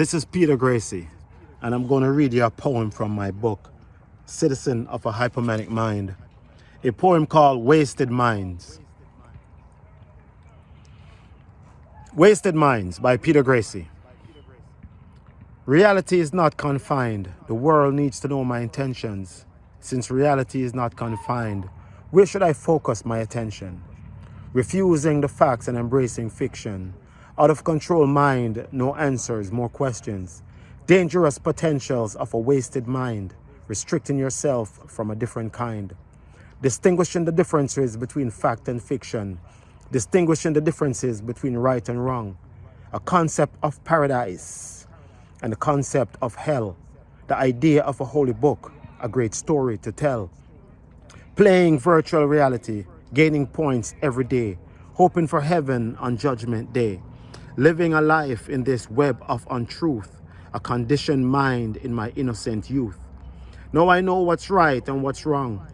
This is Peter Gracey, and I'm going to read you a poem from my book, Citizen of a Hypomanic Mind, a poem called Wasted Minds. Wasted Minds by Peter Gracey. Reality is not confined. The world needs to know my intentions. Since reality is not confined, where should I focus my attention? Refusing the facts and embracing fiction. Out of control mind, no answers, more questions. Dangerous potentials of a wasted mind, restricting yourself from a different kind. Distinguishing the differences between fact and fiction. Distinguishing the differences between right and wrong. A concept of paradise and a concept of hell. The idea of a holy book, a great story to tell. Playing virtual reality, gaining points every day, hoping for heaven on Judgment Day. Living a life in this web of untruth, a conditioned mind in my innocent youth. Now I know what's right and what's wrong.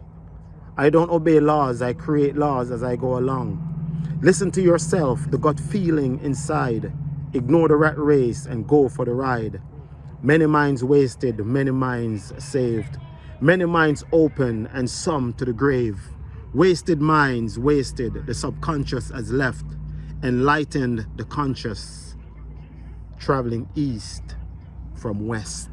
I don't obey laws, I create laws as I go along. Listen to yourself, the gut feeling inside. Ignore the rat race and go for the ride. Many minds wasted, many minds saved. Many minds open and some to the grave. Wasted minds wasted, the subconscious has left. Enlightened the conscious, traveling east from west.